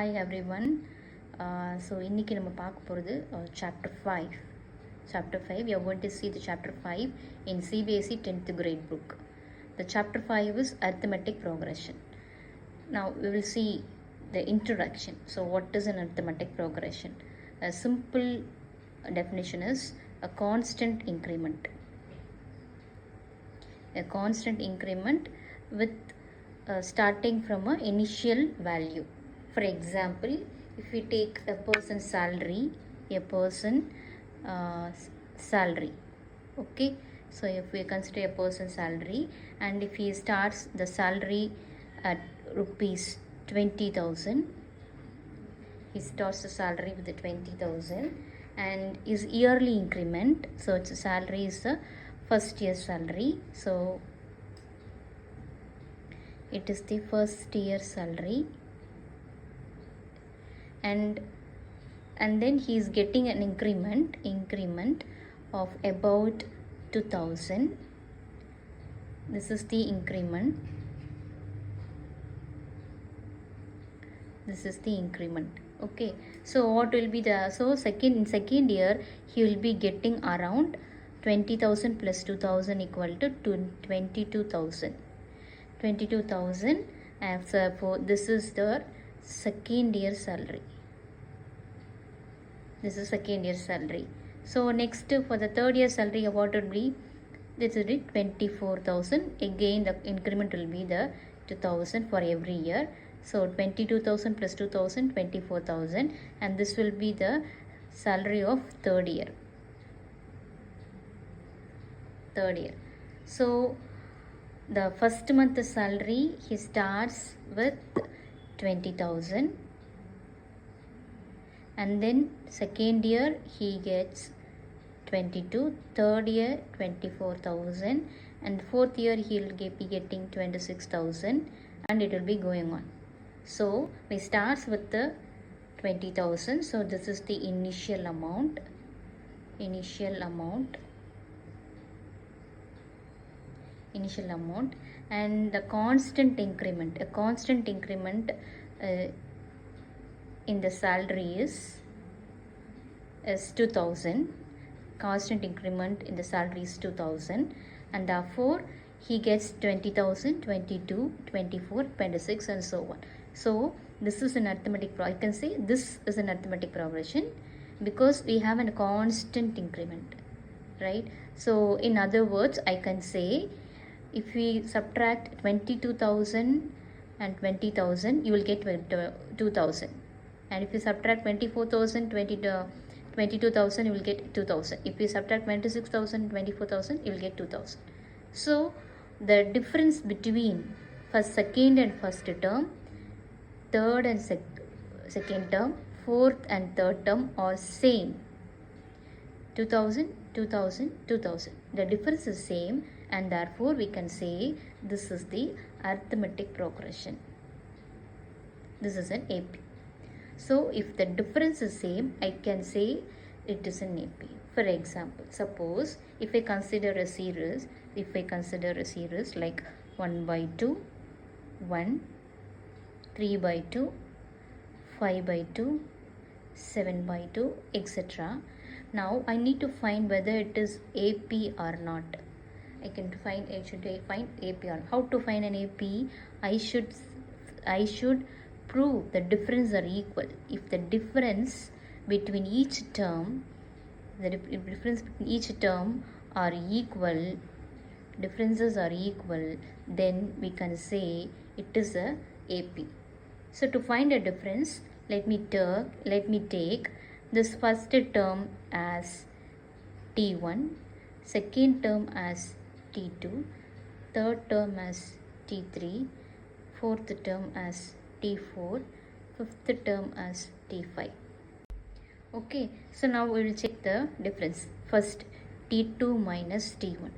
Hi everyone. So இன்னைக்கு நம்ம பார்க்க போகிறது chapter 5. Chapter 5, we are going to see the chapter 5 in CBSE 10th grade book. The chapter 5 is arithmetic progression. Now we will see the introduction. So what is an arithmetic progression? A simple definition is a constant increment. A constant increment with starting from an initial value. For example, if we take a person's salary, salary, okay. So if we consider a person's salary, and if he starts the salary at rupees 20,000, he starts the salary with the 20,000, and his yearly increment. So its salary is the first year salary. So it is the first year salary, and then he is getting an increment of about 2,000. This is the increment. Okay, so what will be the in second year he will be getting around 20,000 plus 2,000 equal to 22,000. And for this is the second year salary. So next, for the third year salary, what would be? This will be 24,000. Again the increment will be the 2,000 for every year. So 22,000 plus 2,000, 24,000, and this will be the salary of third year. So the first month salary, he starts with 20,000, and then second year he gets 22, third year 24,000, and fourth year he will be getting 26,000, and it will be going on. So we starts with the 20,000. So this is the initial amount, and the constant increment. A constant increment in the salary is 2,000. Constant increment in the salary is 2,000, and therefore he gets 20,000, 22, 24, 26, and so on. So this is an arithmetic I can say this is an arithmetic progression because we have a constant increment, right? So in other words, I can say if we subtract 22,000 and 20,000, you will get 2,000. And if you subtract 24,000, 22,000, you will get 2,000. If you subtract 26,000, 24,000, you will get 2,000. So the difference between second and first term, third and second term, fourth and third term are same. 2,000, 2,000, 2,000. The difference is same, and therefore we can say this is the arithmetic progression. This is an AP. So if the difference is same, I can say it is an AP. For example, suppose if I consider a series like 1 by 2, 1, 3 by 2, 5 by 2, 7 by 2, etc. Now I need to find whether it is AP or not. I should find AP or how to find an AP? I should prove the difference are equal. If the difference between each term are equal, then we can say it is a AP. So to find a difference, let me take this first term as T1, second term as T2, third term as T3, fourth term as T4, fifth term as T5. Okay, so now we will check the difference. First, T2 minus T1.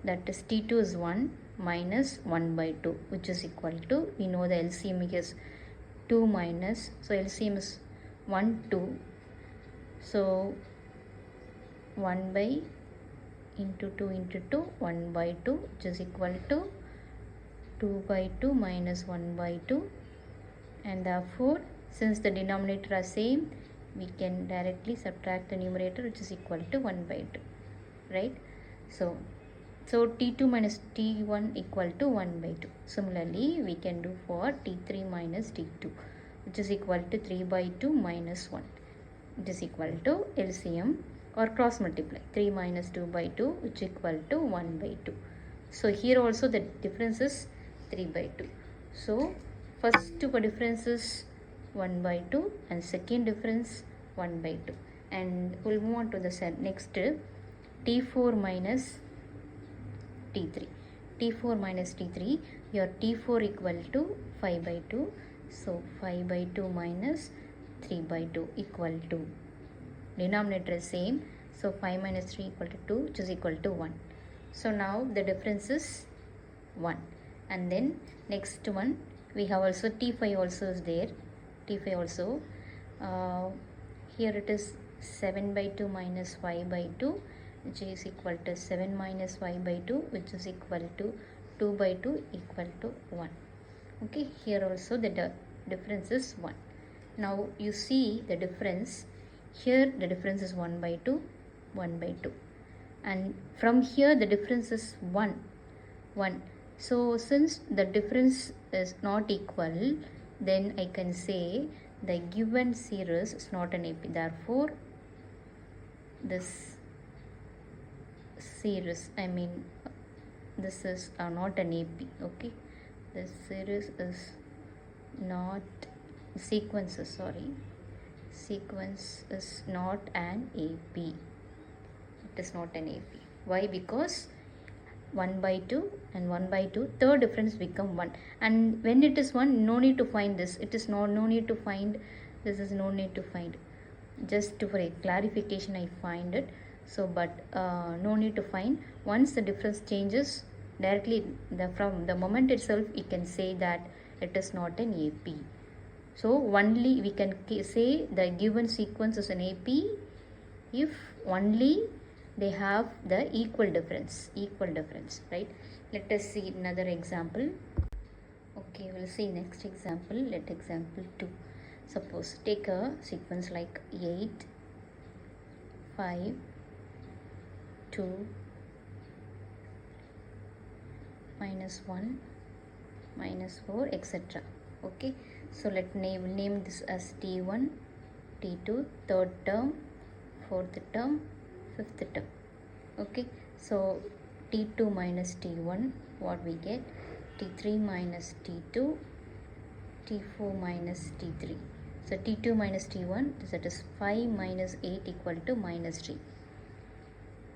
That is T2 is 1 minus 1 by 2, which is equal to, we know the LCM is 2 minus, so LCM is 1, 2. So 1 by into 2 into 2, 1 by 2, which is equal to 2 by 2 minus 1 by 2, and therefore Since the denominator are same, we can directly subtract the numerator, which is equal to 1 by 2, right? So T2 minus T1 equal to 1 by 2. Similarly, we can do for T3 minus T2, which is equal to 3 by 2 minus 1. It is equal to LCM or cross multiply. 3 minus 2 by 2, which is equal to 1 by 2. So here also the difference is 3 by 2. So first two difference is 1 by 2 and second difference 1 by 2. And we'll move on to the next T4 minus T3. T4 minus T3, your T4 equal to 5 by 2. So 5 by 2 minus 3 by 2 equal to, denominator is same, so 5 minus 3 equal to 2, which is equal to 1. So now the difference is 1. And then next one, we have also T5 also is there. T5 also, here it is 7 by 2 minus 5 by 2, which is equal to 7 minus 5 by 2, which is equal to 2 by 2 equal to 1. Okay, here also the difference is 1. Now you see the difference. Here the difference is 1 by 2, 1 by 2. And from here the difference is 1, 1. So since the difference is not equal, then I can say the given series is not an AP. Therefore, this series, this is not an AP. Okay, this series is not, sequence is not an AP. It is not an AP. Why? Because 1 by 2 and 1 by 2, third difference become 1. And when it is 1, no need to find this. It is no need to find. This is no need to find. Just for a clarification, I find it. So, but no need to find. Once the difference changes, directly from the moment itself, you can say that it is not an AP. So only we can say the given sequence is an AP if only they have the equal difference, right? Let us see another example. Okay, we'll see next example. Let example 2. Suppose take a sequence like 8, 5, 2, minus 1, minus 4, etc. Okay, so let name this as T1, T2, third term, fourth term, fifth term. Okay, so T2 minus T1, what we get? T3 minus T2, T4 minus T3. So T2 minus T1, that is 5 minus 8 equal to minus 3.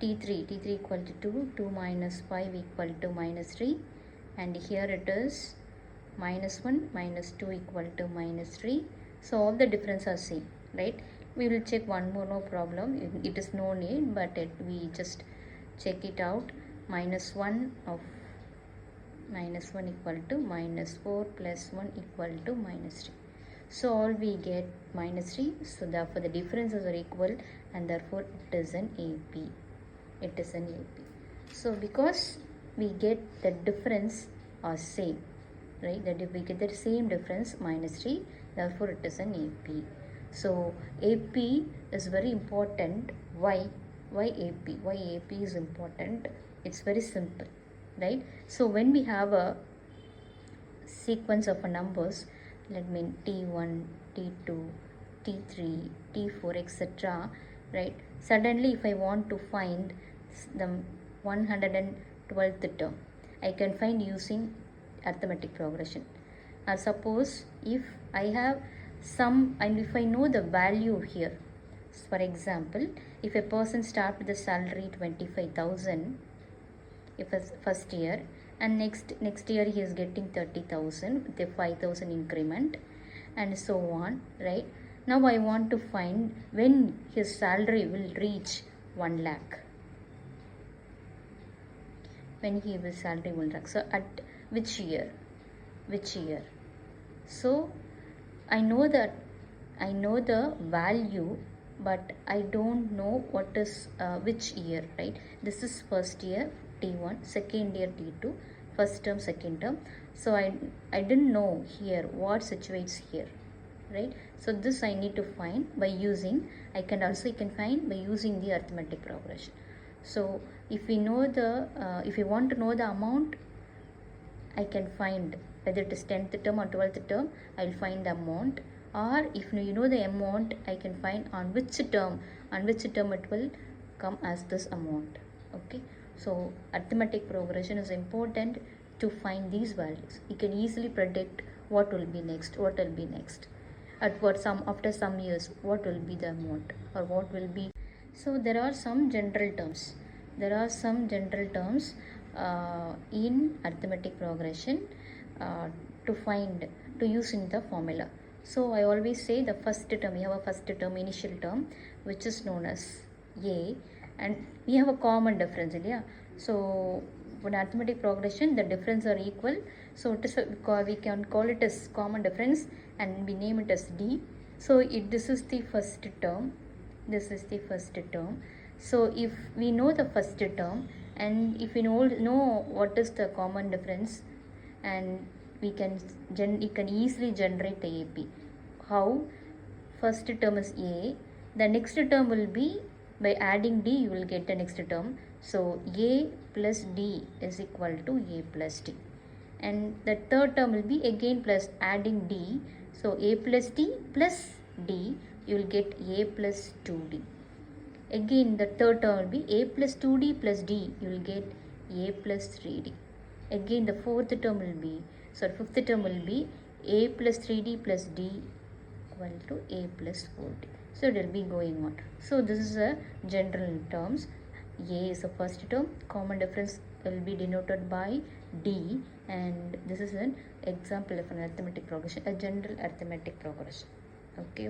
T3 equal to 2, 2 minus 5 equal to minus 3, and here it is minus 1 minus 2 equal to minus 3. So all the difference are same, right? We will check one more, no problem. It is no need, but we just check it out. Minus 1 of minus 1 equal to minus 4 plus 1 equal to minus 3. So all we get minus 3. So therefore the differences are equal, and therefore it is an AP. It is an AP. So because we get the difference are same, right? That if we get the same difference, minus 3, therefore it is an AP. So AP is very important. Why AP? Why AP is important? It's very simple, right? So when we have a sequence of numbers, let me T1, T2, T3, T4, etc., right? Suddenly if I want to find the 112th term, I can find using arithmetic progression. Suppose if I have some, and if I know the value here, for example, if a person start with the salary 25,000, if it's first year, and next year he is getting 30,000 with a 5,000 increment, and so on, right? Now I want to find when his salary will reach 1 lakh. When his salary will reach. So at which year? So I know the value, but I don't know what is which year, right? This is first year T1, second year T2, first term, second term. So I didn't know here what situates here. right? So this I need to find by using, I can find by using the arithmetic progression. So if we know the if we want to know the amount, I can find whether it is 10th term or 12th term, I will find the amount. Or if you know the amount, I can find on which term it will come as this amount. Okay, so arithmetic progression is important to find these values. You can easily predict what will be next, at what some after some years, what will be the amount or what will be. So there are some general terms. In arithmetic progression to find, to use in the formula. So I always say the first term, we have a first term, initial term, which is known as A, and we have a common difference, yeah. So in arithmetic progression, the difference are equal. So it is we can call it as common difference, and we name it as D. So this is the first term. So if we know the first term, and if we know what is the common difference, and you can easily generate the AP. How? First term is A, the next term will be, by adding D you will get the next term. So A plus D is equal to A plus D, and the third term will be again plus adding D. So A plus D plus D, you will get A plus 2D. Again the third term will be A plus 2D plus D, you will get A plus 3D. Again the fifth term will be A plus 3D plus D equal to A plus 4D. So it will be going on. So this is a general terms. A is the first term, common difference will be denoted by D, and this is an example of an arithmetic progression, a general arithmetic progression. Okay.